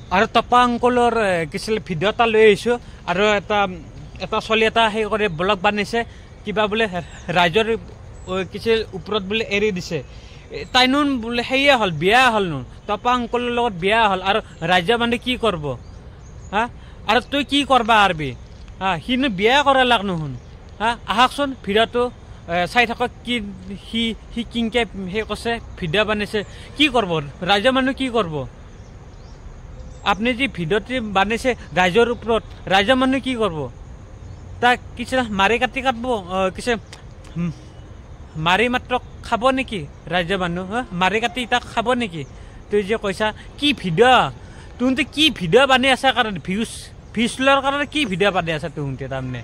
আৰু তপা আংকলৰ কিছু ভিডিঅ' এটা লৈ আহিছোঁ আৰু এটা ছোৱালী এটা সেই কৰি ব্লগ বানিছে কিবা বোলে ৰাইজৰ কিছু ওপৰত বোলে এৰি দিছে তাই নুন বোলে সেয়ে হ'ল বিয়া হ'ল নুন তপা আংকলৰ লগত বিয়া হ'ল আৰু ৰাইজে মানে কি কৰিব হা আৰু তই কি কৰবা আৰবি হা সিনো বিয়া কৰা লাগ নুশুন হা আহকচোন ভিডিঅ'টো চাই থাকক কি সি কিংকে সেই কৈছে ভিডিঅ' বানিছে কি কৰিব ৰাইজৰ মানুহ কি কৰিব আপুনি যি ভিডিঅ'টি বানিছে ৰাইজৰ ওপৰত ৰাইজৰ মানুহ কি কৰিব তাক কিছু মাৰি কাটি কাটব কিছু মাৰি মাত্ৰ খাব নেকি ৰাইজৰ মানুহ মাৰি কাটি তাক খাব নেকি তুই যে কৈছা কি ভিডিঅ' তুহতে কি ভিডিঅ' বানি আছা কাৰণে ভিউজ লোৱাৰ কাৰণে কি ভিডিঅ' বানি আছা তুহতে তাৰমানে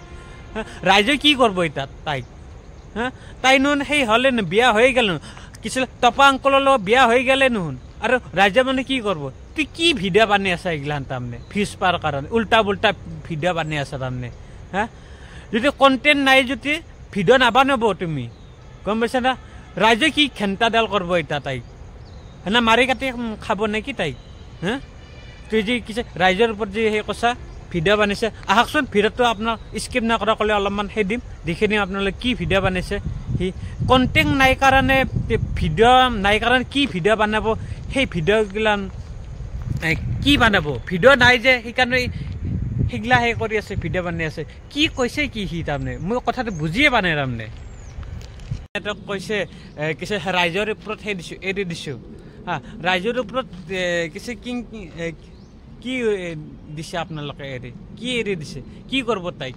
ৰাইজে কি কৰিব এতিয়া তাইক হা তাই নুন সেই হ'লে বিয়া হৈ গ'ল কিছু তপা আংকলৰ লগত বিয়া হৈ গ'লে নুশুন আৰু ৰাইজে মানে কি কৰিব তুই কি ভিডিঅ' বানি আছা এইগিলান তাৰমানে ভিউজ পাৰ কাৰণে উল্টা পুল্টা ভিডিঅ' বানি আছা তাৰমানে হা যদি কণ্টেণ্ট নাই যদি ভিডিঅ' নাবানাব তুমি গম পাইছা না ৰাইজে কি ঘেণ্টাডাল কৰিব এতিয়া তাইক হেনা মাৰি কাটি খাব নেকি তাইক হা তুই যি কিছু ৰাইজৰ ওপৰত যি সেই কৈছা ভিডিঅ' বানিছে আহকচোন ভিডিঅ'টো আপোনাক স্কিপ নকৰা ক'লে অলপমান সেই দিম দেখি দিম আপোনালোকে কি ভিডিঅ' বানিছে সি কণ্টেণ্ট নাই কাৰণে ভিডিঅ' নাই কাৰণে কি ভিডিঅ' বনাব সেই ভিডিঅ'গিলান কি বনাব ভিডিঅ' নাই যে সেইকাৰণে সেইগিলা সেই কৰি আছে ভিডিঅ' বানি আছে কি কৈছে কি সি তাৰমানে মই কথাটো বুজিয়ে পোৱা নাই তাৰমানে কৈছে কিছু ৰাইজৰ ওপৰত সেই দিছোঁ এৰি দিছোঁ হা ৰাইজৰ ওপৰত কিছু কি দিছে আপোনালোকে এৰি কি এৰি দিছে কি কৰিব তাইক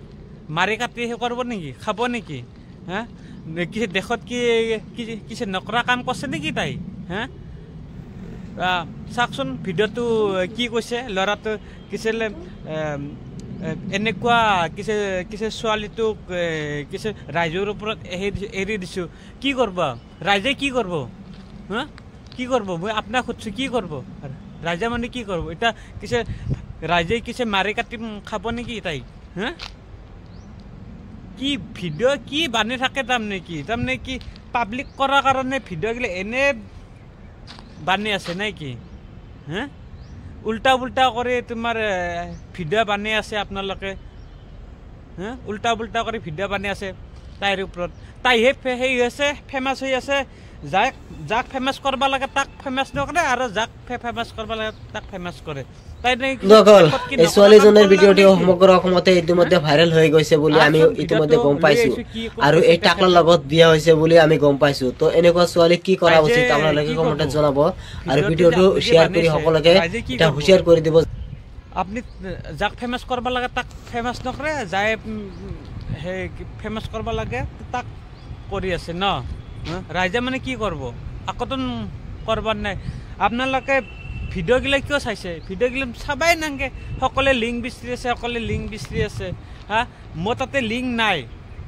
মাৰি কাটি সেই কৰিব নেকি খাব নেকি হা কিছু দেশত কি কিছু নকৰা কাম কৰিছে নেকি তাই হা চাওকচোন ভিডিঅ'টো কি কৈছে ল'ৰাটো কিছু এনেকুৱা কিছু ছোৱালীটোক কিছু ৰাইজৰ ওপৰত এৰি দিছোঁ কি কৰিব ৰাইজে কি কৰিব হা কি কৰিব মই আপোনাক সুধিছোঁ কি কৰিব ৰাইজে মানে কি কৰিব এতিয়া কিছু ৰাইজে কিছু মাৰি কাটি খাব নেকি তাইক হা কি ভিডিঅ' কি বানি থাকে তাৰমানে কি পাব্লিক কৰাৰ কাৰণে ভিডিঅ'গিলা এনে বানি আছে নাই কি হা উল্টা পুল্টা কৰি তোমাৰ ভিডিঅ' বানি আছে আপোনালোকে হা উল্টা পুল্টা কৰি ভিডিঅ' বানি আছে তাইৰ ওপৰত তাইহে সেই হৈছে ফেমাছ হৈ আছে যাক ফেমাছ কৰিব লাগে তাক ফেমাছ নকৰে আৰু যাক ফেমাছ কৰিব লাগে তাক ফেমাছ কৰে এই ছোৱালীজনীৰ ভিডিঅ'টি সমগ্ৰ অসমতে ইতিমধ্যে ভাইৰেল হৈ গৈছে বুলি আমি ইতিমধ্যে গম পাইছো আৰু এই টাকলাৰ লগত বিয়া হৈছে বুলি আমি গম পাইছো তো এনেকুৱা ছোৱালী কি কৰা উচিত আপোনালোকে কমেণ্টত জনাব আৰু ভিডিঅ'টো শ্বেয়াৰ কৰি সকলোকে এটা হুঁচিয়াৰ কৰি দিব আপুনি যাক ফেমাছ কৰিব লাগে তাক ফেমাছ নকৰে যায় সেই ফেমাছ কৰিব লাগে তাক কৰি আছে ন ৰাইজে মানে কি কৰিব আকতো কৰবাৰ নাই আপোনালোকে ভিডিঅ'গিলা কিয় চাইছে ভিডিঅ'গিলা চাবাই নাংগে সকলোৱে লিংক বিচাৰি আছে হা মোৰ তাতে লিংক নাই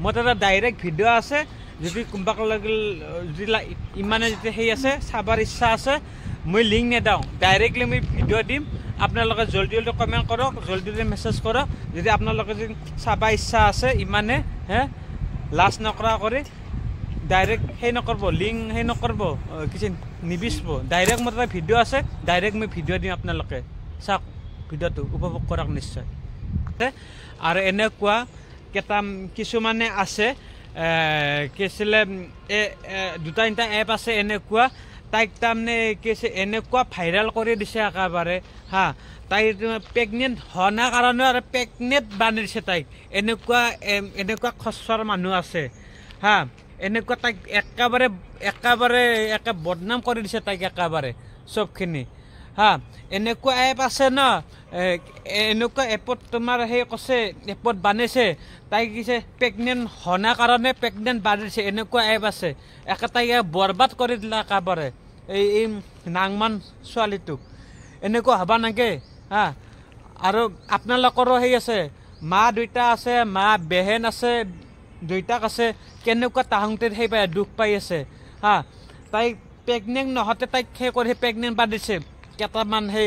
মোৰ তাতে ডাইৰেক্ট ভিডিঅ' আছে যদি কোনোবাক যদি ইমানে যদি সেই আছে চাবাৰ ইচ্ছা আছে মই লিংক নেদাওঁ ডাইৰেক্টলি মই ভিডিঅ' দিম আপোনালোকে জলদি কমেণ্ট কৰক জলদি মেছেজ কৰক যদি আপোনালোকে যদি চাবা ইচ্ছা আছে ইমানে হে লাজ নকৰা কৰি ডাইৰেক্ট সেই নকৰব লিংক সেই নকৰব কিছু নিবিচাৰিব ডাইৰেক্ট মোৰ তাতে ভিডিঅ' আছে ডাইৰেক্ট মই ভিডিঅ' দিম আপোনালোকে চাওক ভিডিঅ'টো উপভোগ কৰক নিশ্চয় আৰু এনেকুৱা কিছুমানে আছে কি আছিলে দুটা তিনিটা এপ আছে এনেকুৱা তাইক তাৰমানে কি আছে এনেকুৱা ভাইৰেল কৰি দিছে একেবাৰে হা তাই প্ৰেগনেণ্ট হোৱা কাৰণে আৰু প্ৰেগনেণ্ট বানি দিছে তাইক এনেকুৱা খচৰ মানুহ আছে হা এনেকুৱা তাইক একে বদনাম কৰি দিছে তাইক একেবাৰে চবখিনি হা এনেকুৱা এপ আছে ন এনেকুৱা এপত তোমাৰ সেই কৈছে এপত বানিছে তাইক কিছে প্ৰেগনেণ্ট হোৱা কাৰণে প্ৰেগনেণ্ট বানিছে এনেকুৱা এপ আছে তাইক বৰবাদ কৰি দিলে একেবাৰে এই নাংমান ছোৱালীটোক এনেকুৱা হ'ব নাগে হা আৰু আপোনালোকৰো সেই আছে মা দুইটা আছে মা বেহেন আছে দুইটাক আছে কেনেকুৱা তাহোঁতে সেই পাই দুখ পাই আছে হা তাইক প্ৰেগনেণ্ট নহওঁতে তাইক সেই কৰি প্ৰেগনেণ্ট বান্ধিছে কেইটামান সেই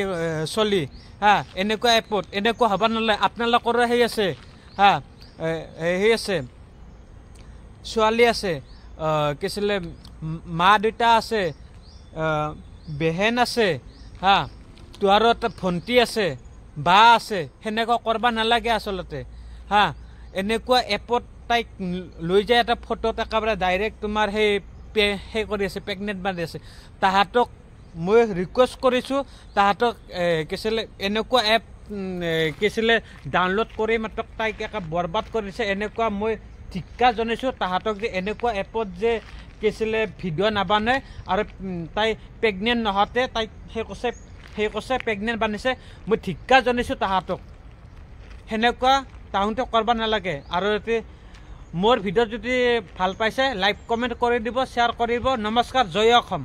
চলি হা এনেকুৱা এপত এনেকুৱা হ'ব নালাগে আপোনালোকৰো সেই আছে হা সেই আছে ছোৱালী আছে কি আছিলে মা দুইটা আছে বেহেন আছে হা তোহাৰো এটা ভণ্টি আছে বা আছে সেনেকুৱা কৰিব নালাগে আচলতে হা এনেকুৱা এপত তাইক লৈ যায় এটা ফটোত একেবাৰে ডাইৰেক্ট তোমাৰ সেই কৰি আছে প্ৰেগনেণ্ট বান্ধি আছে তাহাঁতক মই ৰিকুৱেষ্ট কৰিছোঁ তাহাঁতক কি আছিলে এনেকুৱা এপ কি আছিলে ডাউনলোড কৰি মাত্ৰ তাইক একে বৰবাদ কৰিছে এনেকুৱা মই ধিক্কাৰ জনাইছোঁ তাহাঁতক যে এনেকুৱা এপত যে কি আছিলে ভিডিঅ' নাবানে আৰু তাই প্ৰেগনেণ্ট নহওঁতে তাইক সেই কৈছে প্ৰেগনেণ্ট বান্ধিছে মই ধিক্কাৰ জনাইছোঁ তাহাঁতক সেনেকুৱা তাহাঁতে কৰিব নালাগে আৰু মোৰ ভিডিঅ' যদি ভাল পাইছে লাইক কমেণ্ট কৰি দিব শ্বেয়াৰ কৰি দিব নমস্কাৰ জয় অসম।